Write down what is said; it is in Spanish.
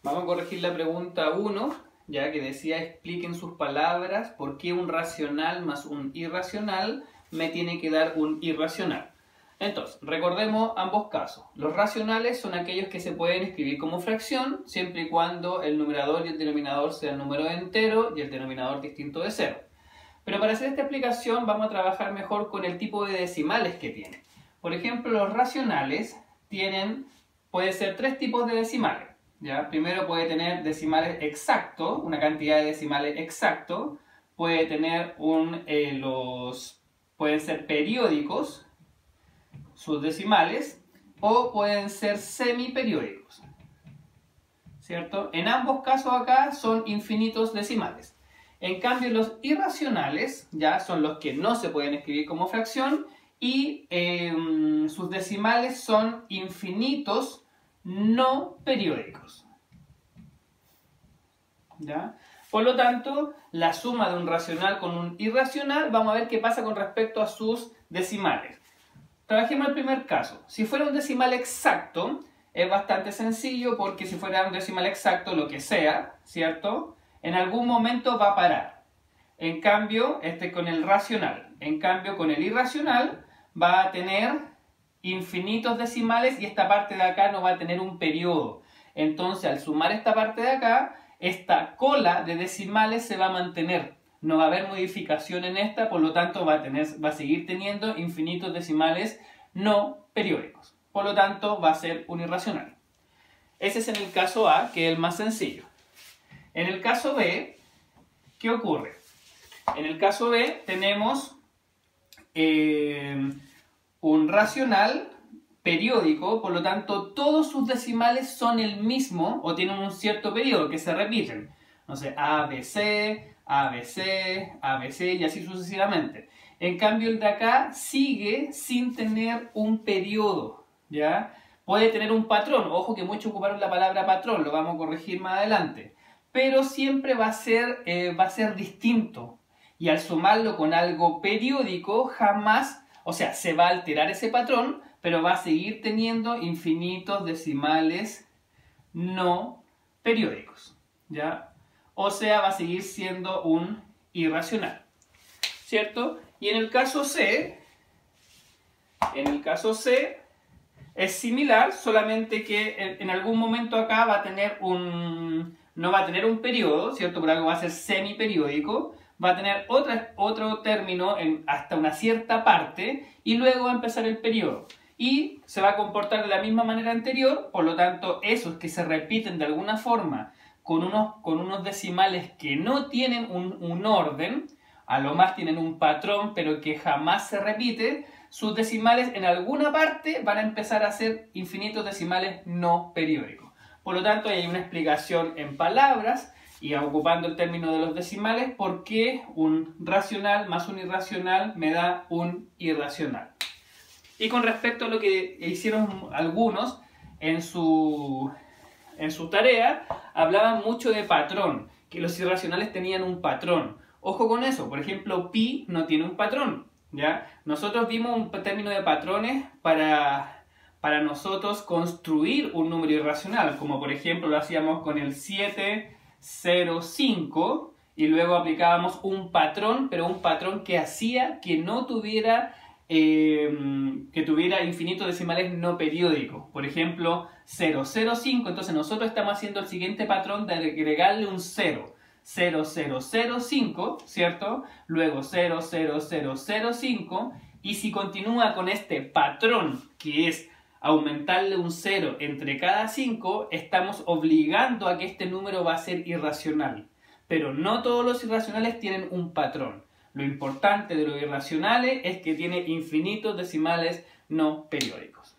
Vamos a corregir la pregunta 1, ya que decía expliquen sus palabras por qué un racional más un irracional me tiene que dar un irracional. Entonces, recordemos ambos casos. Los racionales son aquellos que se pueden escribir como fracción, siempre y cuando el numerador y el denominador sean números enteros y el denominador distinto de 0. Pero para hacer esta explicación vamos a trabajar mejor con el tipo de decimales que tiene. Por ejemplo, los racionales puede ser 3 tipos de decimales. ¿Ya? Primero puede tener decimales exactos, una cantidad de decimales exactos. Puede tener pueden ser periódicos, sus decimales, o pueden ser semiperiódicos, ¿cierto? En ambos casos acá son infinitos decimales. En cambio los irracionales ya son los que no se pueden escribir como fracción y sus decimales son infinitos no periódicos. ¿Ya? Por lo tanto, la suma de un racional con un irracional, vamos a ver qué pasa con respecto a sus decimales. Trabajemos el primer caso. Si fuera un decimal exacto, es bastante sencillo porque si fuera un decimal exacto, lo que sea, ¿cierto? En algún momento va a parar. En cambio, con el racional. En cambio, con el irracional va a tener infinitos decimales y esta parte de acá no va a tener un periodo. Entonces, al sumar esta parte de acá, esta cola de decimales se va a mantener. No va a haber modificación en esta, por lo tanto va a seguir teniendo infinitos decimales no periódicos. Por lo tanto, va a ser un irracional. Ese es en el caso A, que es el más sencillo. En el caso B, ¿qué ocurre? En el caso B tenemos un racional periódico, por lo tanto todos sus decimales son el mismo o tienen un cierto periodo que se repiten. No sé, ABC, ABC, ABC y así sucesivamente. En cambio el de acá sigue sin tener un periodo, ¿ya? Puede tener un patrón, ojo que muchos ocuparon la palabra patrón, lo vamos a corregir más adelante. Pero siempre va a ser distinto. Y al sumarlo con algo periódico, jamás, o sea, se va a alterar ese patrón, pero va a seguir teniendo infinitos decimales no periódicos, ¿ya? O sea, va a seguir siendo un irracional, ¿cierto? Y en el caso C es similar, solamente que en algún momento acá va a tener no va a tener un periodo, ¿cierto? Por algo va a ser semiperiódico, va a tener otro término hasta una cierta parte y luego va a empezar el periodo. Y se va a comportar de la misma manera anterior, por lo tanto, esos que se repiten de alguna forma con unos decimales que no tienen un orden, a lo más tienen un patrón, pero que jamás se repite, sus decimales en alguna parte van a empezar a ser infinitos decimales no periódicos. Por lo tanto, hay una explicación en palabras y ocupando el término de los decimales, por qué un racional más un irracional me da un irracional. Y con respecto a lo que hicieron algunos en su tarea, hablaban mucho de patrón, que los irracionales tenían un patrón. Ojo con eso, por ejemplo, pi no tiene un patrón, ¿ya? Nosotros vimos un término de patrones para nosotros construir un número irracional, como por ejemplo lo hacíamos con el 705 y luego aplicábamos un patrón, pero un patrón que hacía que no tuviera infinitos decimales no periódicos. Por ejemplo, 005, entonces nosotros estamos haciendo el siguiente patrón de agregarle un 0. 0005, ¿cierto? Luego 00005 y si continúa con este patrón que es aumentarle un 0 entre cada 5, estamos obligando a que este número va a ser irracional. Pero no todos los irracionales tienen un patrón. Lo importante de los irracionales es que tiene infinitos decimales no periódicos.